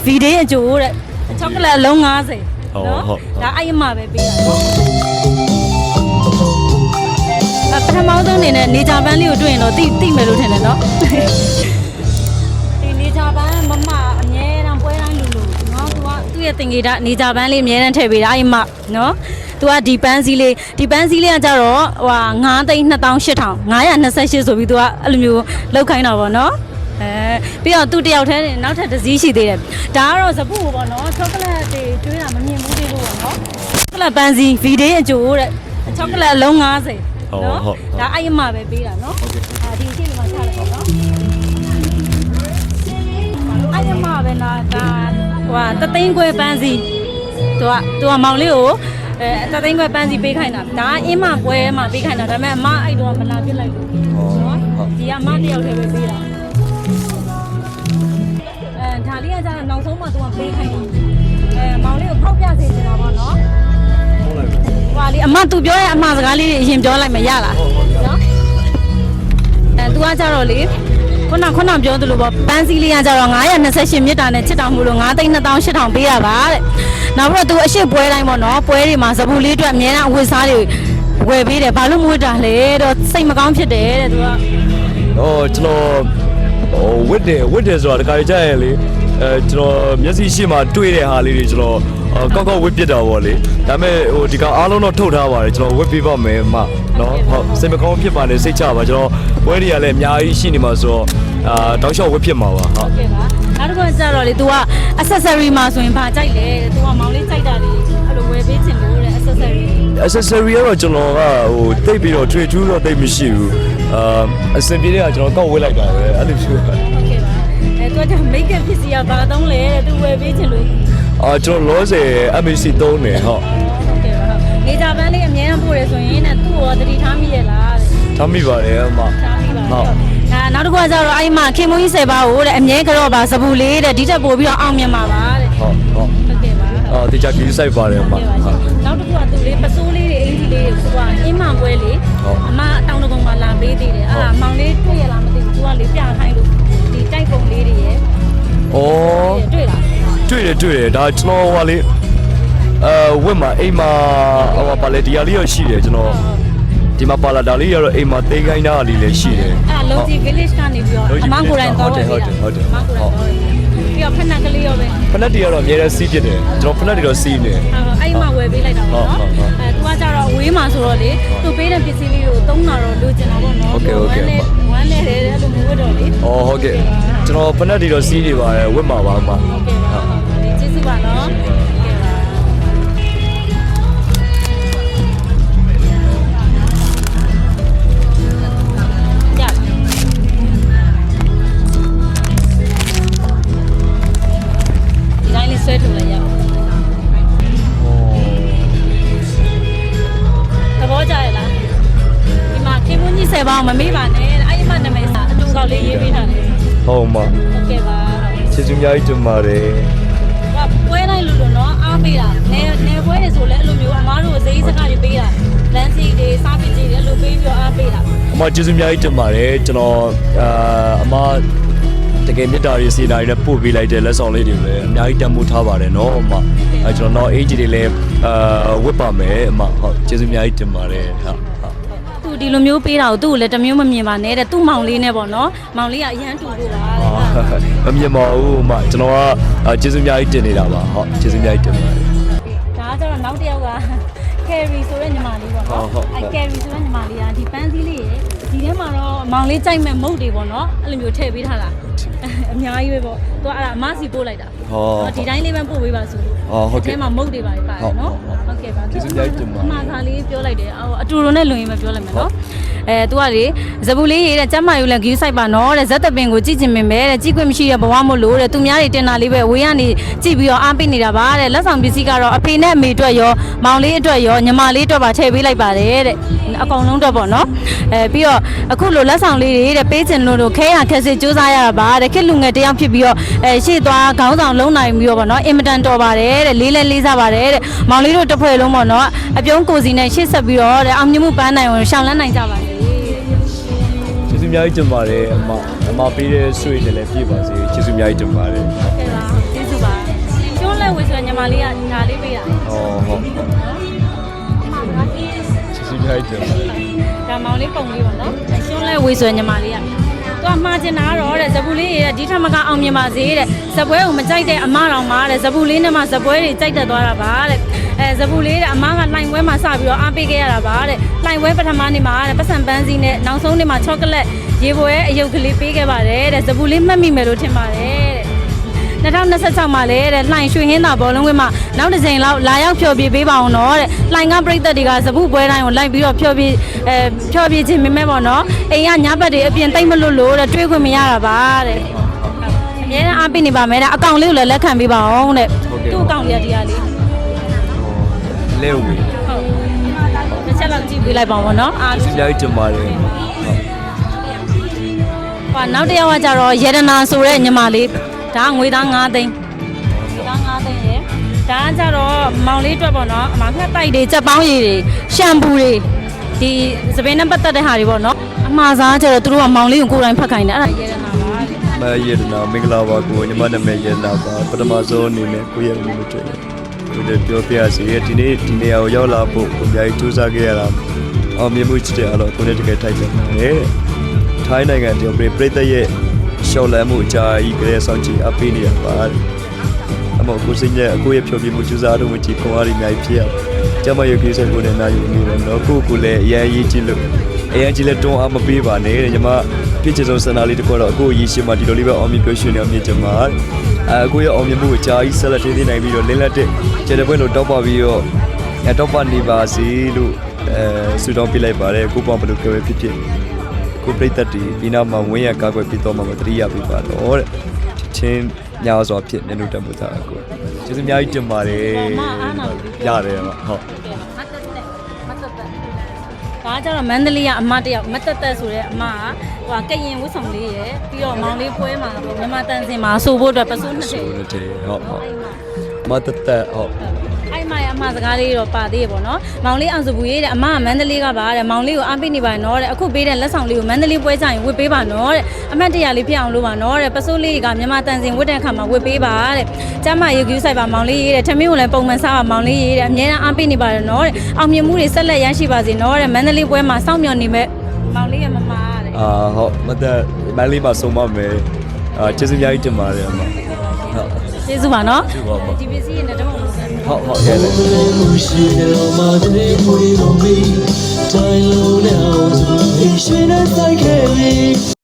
ဗီဒေးအကျိုးတဲ့ချောကလက်အလုံး90နော်ဒါအဲ့အမပဲပေးတာနော်ပထမဆုံးအနေနဲ့နေကြပန်းလေးကိုတွေ့ရင်တော့တိမယ်လို့ထင်တယ်နော်ဒီနေကြပန်းမမအမြဲတမ်းပွဲတိုင်းလူနော်သူရဲ့တင်ကြီးတာနေကြပန်းလေးအမြဲတမ်းထည့်ပေးတာအဲ့အမနော်သူကဒီပန်းစည်းလေးကကြတော့ဟို9,28,528ဆိုပြီးသူကအဲ့လိုမျိုးလောက်ခိုင်းတာပေါ့နော်ပြီးတော့သူတယောက်တည်းနောက်ထပ်တစ်စီးရှိသေးတယ်ဒါကတော့စပုပေါ့နော်ချောကလက်တွေကျွေးတာမမြင်ဘူးသေးလို့ပေါ့နော်ချောကလက်ပန်းစည်းဗီဒေးအကျိုးတဲ့ချောကလက်အလုံး90နော်ဒါအဲ့အမပဲပေးတာနော်ဒီအချိန်လေးမှာချလိုက်ပါနော်အဲ့အမပဲနော်ဒါဟိုတသိန်းခွဲပန်းစည်းသူကမောင်လေးကိုတသိန်းခွဲပန်းစီပေးခိုင်းတာဒါအင်းမပွဲမှာပေးခိုင်းတာဒါပေမဲ့အမအဲ့တော့မလာပြစ်လိုက်ဘူးနော်ဒီအမတယောက်တည်းပဲပေးတာဒါလေးကကြာနောက်ဆုံးမှသူကပေးခိုင်းတယ်မောင်လေးကိုဖောက်ပြစေချင်တာပေါ့နော်ဟွာလေအမသူပြောရဲ့အမှားစကားလေးတွေအရင်ပြောလိုက်မရလားနော်သူကကြတော့လေခုနပြောသလိုပေါ့ပန်းစည်းလေးကကြတော့928မြစ်တာနဲ့ချစ်တောင်မှုလို့9,28,000ပေးရပါတဲ့နောက်ပြီးတော့သူအရှိပွဲတိုင်းပေါ့နော်ပွဲတွေမှာစပူလေးအတွက်အများအားအဝတ်စားတွေဝယ်ပေးတယ်ဘာလို့မဝတ်တာလဲတော့စိတ်မကောင်းဖြစ်တယ်တဲ့သူကကျွန်တော်ဝတ်တယ်ဆိုတာတခါကြရင်လေကျွန်တော်မျက်စိရှိမှတွေ့တဲ့ဟာလေးတွေကျွန်တော်ကောက်ဝတ်ပြစ်တာပေါ့လေဒါပေမဲ့ဒီကောင်အားလုံးတော့ထုတ်ထားပါတယ်ကျွန်တော်ဝတ်ပြပါမယ်မနော်ဟုတ်စိတ်မကောင်းဖြစ်ပါနဲ့စိတ်ချပါကျွန်တော်ဝဲတွေကလည်းအများကြီးရှိနေမှာဆိုတော့တောက်လျှောက်ဝတ်ဖြစ်မှာပါဟုတ်ကဲ့ပါနောက်တစ်ခုကျတော့လေ तू က accessory မှာဆိုရင်ဗာကြိုက်တယ် तू ကမောင်လေးကြိုက်တာလေအဲ့လိုဝယ်ပေးချင်လို့တဲ့ accessory ကတော့ကျွန်တော်ကတိတ်ပြီးတော့ trade to တော့တိတ်မရှိဘူးအစင်ပြေတဲ့ကကျွန်တော်ကောက်ဝတ်လိုက်တာပဲအဲ့လိုမျိုးဟုတ်ကဲ့ပါသူက make up ဖြစ်စီရဘာသုံးလဲတဲ့ तू ဝယ်ပေးချင်လို့ကျွန်တော်လောဆယ် MAC သုံးတယ်ဟုတ်ဟုတ်ကဲ့ပါနေကြပန်းလေးအများအားပို့ရဆိုရင်တဲ့သူ့ရောတတိထားမိရလားတဲ့ထားမိပါတယ်အမထားမိပါဟုတ်နောက်တစ်ခုကကျတော့အဲ့မှာခင်မွေး10ပါးကိုတဲ့အမြဲကြော့ပါစပူလေးတဲ့ဒီတက်ပို့ပြီးတော့အောင်မြင်ပါပါတဲ့ဟုတ်ကဲ့ပါတေချာကြီးစိုက်ပါတယ်အမနောက်တစ်ခုကသူလေးပစိုးလေးတွေအင်ကြီးလေးတွေသူကအင်းမပွဲလေးအမတောင်တကုံမှာလာပေးသေးတယ်အဲ့ဒါမောင်လေးတွေ့ရလားမသိဘူးသူကလေးပြခိုင်းလို့ဒီတိုက်ပုံလေးတွေရယ်တွေ့လားတွေ့တယ်ဒါကျွန်တော်ဟိုလေဝက်မှာအိမ်မှာဟိုပါလေဒီဟာလေးရရှိတယ်ကျွန်တော်ဒီမှာပါလာဒါလေးရတော့အိမ်မှာသိခိုင်းတာလေးလည်းရှိတယ်အဲ့လုံးကြီး village ကနေပြီးတော့အမကိုယ်တိုင်တော့ဟုတ်တယ်အမကိုယ်တိုင်တော့ပြီးတော့ဖက်နက်ကလေးရောပဲဖက်နက်တွေကတော့အများနဲ့စီးဖြစ်တယ်ကျွန်တော်ဖက်နက်တွေတော့စီးနေအဲ့မှာဝယ်ပေးလိုက်တာပေါ့နော်သူကကြတော့ဝေးမှာဆိုတော့လေသူပေးတဲ့ပစ္စည်းလေးကိုသုံးတာတော့လိုချင်တာပေါ့နော်ဟုတ်ကဲ့ဝမ်းနဲ့တယ်အဲ့လိုမျိုးတော့လေဟုတ်ကဲ့ကျွန်တော်ဖက်နက်တွေတော့စီးနေပါတယ်ဝတ်မှာပါအမဟုတ်ကဲ့ပါကျေးဇူးပါနော်ဆွဲထုတ်လိုက်ရအောင်သဘောကျရလားဒီမှာခင်မွန်းကြီး10ပေါင်းမမေ့ပါနဲ့အဲ့ဒီမှာနာမည်စာအတူကောက်လေးရေးပေးထားတယ်ဟုတ်မှာဟုတ်ကဲ့ပါကျေးဇူးများကြီးတင်ပါတယ်ပွဲတိုင်းလို့နော်အားပေးတာနေပွဲတွေဆိုလဲအဲ့လိုမျိုးအမားတို့ဈေးစကားတွေပေးတာလမ်းစီတွေစားပစ္စည်းတွေအဲ့လိုပေးပြီးတော့အားပေးတာအမကျေးဇူးများကြီးတင်ပါတယ်ကျွန်တော်အမတကယ်မြတ်တာရေးစီတာတွေနဲ့ပို့ပေးလိုက်တဲ့လက်ဆောင်လေးတွေလည်းအများကြီးတန်ဖိုးထားပါတယ်နော်အမကျွန်တော်တော့အေးကြီးတွေလည်းဝတ်ပါမယ်အမဟုတ်ကျေးဇူးအများကြီးတင်ပါတယ်ဟုတ်သူဒီလိုမျိုးပေးတာကိုသူ့ကိုလည်းတမျိုးမမြင်ပါနဲ့တဲ့သူ့မောင်လေးနဲ့ပေါ့နော်မောင်လေးကအရန်တူလို့လားမမြင်ပါဘူးအမကျွန်တော်ကကျေးဇူးအများကြီးတင်နေတာပါဟုတ်ကျေးဇူးအများကြီးတင်ပါတယ်ဒါကကျတော့နောက်တစ်ယောက်ကCarry ဆိုတဲ့ညီမလေးပေါ့နော်အဲ Carry ဆိုတဲ့ညီမလေးကဒီပန်းစည်းလေးရဒီထဲမှာတော့မောင်လေးကြိုက်မဲ့မုတ်တွေပေါ့နော်အဲ့လိုမျိုးထည့်ပေးထားတာအများကြီးပဲပေါ့သူကအဲ့ဒါအမစီပို့လိုက်တာဒီတိုင်းလေးပဲပို့ပေးပါဆိုလို့ဟုတ်ကဲ့အဲမှာမုတ်တွေပါတယ်နော်ဟုတ်ကဲ့ပါကျေးဇူးများတင်ပါအမစားလေးပြောလိုက်တယ်အတူတူနဲ့လွန်ရင်မပြောလိုက်မယ်နော်သူကလေဇပူလေးရေးတဲ့ကျမယူလည်း view site ပါနော်တဲ့ဇက်တပင်ကိုကြည့်ချင်မင်းပဲတဲ့ကြည့်ခွင့်မရှိတဲ့ဘဝမို့လို့တဲ့သူများတွေတင်တာလေးပဲဝေးကနေကြည့်ပြီးတော့အားပေးနေတာပါတဲ့လက်ဆောင်ပစ္စည်းကတော့အဖေနဲ့အမေအတွက်ရောမောင်လေးအတွက်ရောညီမလေးအတွက်ပါထည့်ပေးလိုက်ပါတယ်တဲ့အကောင်လုံးတော့ပေါ့နော်ပြီးတော့အခုလိုလက်ဆောင်လေးတွေတဲ့ပေးချင်လို့ခဲရခက်စစ်စူးစမ်းရတာပါတဲ့ခက်လူငယ်တယောက်ဖြစ်ပြီးတော့ရှေ့သွားခေါင်းဆောင်လုံးနိုင်ပြီးတော့ပေါ့နော်အင်မတန်တော်ပါတယ်တဲ့လေးလေးစားပါတယ်တဲ့မောင်လေးတို့တစ်ဖွဲ့လုံးပေါ့နော်အပြုံးကိုစီနဲ့ရှေ့ဆက်ပြီးတော့တဲ့အောင်မြင်မှုပန်းနိုင်အောင်ရှောင်းလန်းနိုင်ကြပါစေကျေးဇူးများကြီးတင်ပါတယ်အမပေးတဲ့ဆွေနဲ့လည်းပြည့်ပါစေကျေးဇူးများကြီးတင်ပါတယ်ဟုတ်ကဲ့ပါကျေးဇူးပါ မလေးကဒါလေးပေးတာ ဟောဟုတ်ကျေးဇူးများတယ် ဒါမောင်လေးပုံလေးပေါ့နော်ရှုံးလဲဝေဆွဲညီမလေးကသူကမှားချင်တာတော့တဲ့ဇပူလေးရဲ့ဒီထက်မကအောင်မြင်ပါစေတဲ့ဇပွဲကိုမကြိုက်တဲ့အမတော်မှာတဲ့ဇပူလေးနဲ့မှဇပွဲတွေကြိုက်တတ်သွားတာပါတဲ့ဇပူလေးတဲ့အမကလှိုင်ပွဲမှာစပြီးတော့အားပေးခဲ့ရတာပါတဲ့လှိုင်ပွဲပထမနေ့မှာတဲ့ပတ်စံပန်းစီနဲ့နောက်ဆုံးနေ့မှာချောကလက်ရေပွဲအယုတ်ကလေးပေးခဲ့ပါတယ်တဲ့ဇပူလေးမှတ်မိမယ်လို့ထင်ပါတယ်တဲ့2026မှာလေတဲ့လှိုင်ရွှေဟင်းသာဘောလုံးဝင်းမှာနောက်တစ်ချိန်လောက်လာရောက်ဖျော်ဖြေပေးပါအောင်တော့တဲ့လှိုင်ကပြည်သက်တွေကဇပူပွဲတိုင်းကိုလိုက်ပြီးတော့ဖျော်ဖြေခြင်းမမဲပေါ့နော်အိမ်ကညဘက်တွေအပြင်တိတ်မလွတ်လို့တဲ့တွေးခွင့်မရတာပါတဲ့အများအားပေးနေပါမယ်တဲ့အကောင့်လေးကိုလည်းလက်ခံပေးပါအောင်တဲ့သူ့အကောင့်လေးကဒီဟာလေး လဲဦးပြီ ဟုတ်တစ်ချက်လောက်ကြည့်ပေးလိုက်ပါဦးနော်အား ကျေးဇူးများတင်ပါတယ် ဟောနောက်တစ်ယောက်ကကြတော့ယေဒနာဆိုတဲ့ညီမလေးဒါငွေသား9သိန်းဒါ9သိန်းရေဒါကကြတော့မောင်လေးအတွက်ပေါ့နော်အမငှက်တိုက်တွေကြက်ပေါင်းရည်တွေရှမ်ပူတွေဒီစပင်းနဲ့ပတ်သက်တဲ့ဟာတွေပေါ့နော်အမှားစားကြတော့သူတို့ကမောင်လေးကိုကိုယ်တိုင်ဖတ်ခိုင်းတယ်အဲ့ဒါယေဒနာပါမယေဒနာမင်္ဂလာပါကိုညီမနာမည်ယေဒနာပါပထမဆုံးအနေနဲ့ကိုရဲ့လူတွေကိုလည်းပြောပြရစီဒီနေ့ဒီနေရာကိုရောက်လာဖို့ကိုအများကြီးစူးစမ်းခဲ့ရတာအောင်မြင်မှုချစ်တယ်အဲ့တော့ကိုလည်းတကယ်ထိုက်တယ်ထိုင်းနိုင်ငံတည်းပြည်သက်ရဲ့ရှော့လမ်းမှုအကြာကြီးကလေးဆောင်ကြည့်အပေးနေရပါအမေကိုစိတ်နဲ့ကိုရဲ့ဖြောပြမှုစူးစမ်းတော့မကြည့်ခွန်အားအများကြီးဖြစ်ရကျမရုပ်ကြီးစကိုနဲ့နာယူနေတယ်နော်ကိုလည်းအရင်ရေးကြည့်လို့အရင်ကြည့်လဲတွန်းအားမပေးပါနဲ့ညီမပြည့်ချစုံစန္ဒာလေးတကောတော့အခုရေးရှင်မှာဒီလိုလေးပဲအောင်မြင်ပြောရှင်နေအောင်မြင်ကြမှာအခုရဲ့အောင်မြင်မှုအကြာကြီးဆက်လက်ထိန်းသိမ်းနိုင်ပြီးတော့လင်းလက်တဲ့ကျတဲ့ဘက်လို့တောက်ပါပြီးတော့တောက်ပါနေပါစီလို့ဆူတောင်းပြလိုက်ပါတယ်ကိုပေါ့ဘယ်လိုပြောရဖြစ်ဖြစ်ကိုပြိတ္တတီဒီနောက်မှာဝင်းရကားကွယ်ပြီးတော့မှတတိယပြပါတော့တဲ့ချင်းညောစွာဖြစ်နေလို့တတ်ဖို့သားကိုကျေးဇူးအများကြီးတင်ပါတယ်ရတယ်ဟုတ်ဒါကြတော့မန္တလေးကအမတယောက်မတက်တက်ဆိုတဲ့အမကဟိုကရင်ဝတ်ဆောင်လေးရယ်ပြီးတော့မောင်လေးပွဲမှာမြန်မာတန်စင်မှာဆိုဖို့အတွက်ပစိုးနှစ်ထည်ဟုတ်မတက်တက်ဟုတ်အဲ့မရအမစကားလေးတော့ပါသေးရပေါ့နော်မောင်လေးအောင်စပူရေးတဲ့အမကမန္တလေးကပါတဲ့မောင်လေးကိုအားပေးနေပါနော်တဲ့အခုပေးတဲ့လက်ဆောင်လေးကိုမန္တလေးပွဲကြရင်ဝတ်ပေးပါနော်တဲ့အမတ်တရလေးဖြစ်အောင်လုပ်ပါနော်တဲ့ပစိုးလေးကမြန်မာတန်စင်ဝတ်တဲ့အခါမှာဝတ်ပေးပါတဲ့ကျမရေကူးဆိုင်ပါမောင်လေးရေးတဲ့ထမင်းကိုလည်းပုံမှန်စားပါမောင်လေးရေးတဲ့အများအားအားပေးနေပါတယ်နော်တဲ့အောင်မြင်မှုတွေဆက်လက်ရရှိပါစေနော်တဲ့မန္တလေးပွဲမှာစောင့်မျှော်နေမဲ့မောင်လေးရဲ့မမတဲ့ဟုတ်မတက်မန္တလေးမှာစုံမမယ်ကျေးဇူးအများကြီးတင်ပါတယ်အမဟုတ်ကျေးဇူးပါနော်ဒီပစ္စည်းနဲ့တော့ဟုတ်ရဲလေရှိတယ်မှာတဲ့ခွေးလုံးပြီးတိုင်းလုံးနဲ့အောင်ဆိုရှင်နဲ့ဆိုင်ခဲ့ပြီ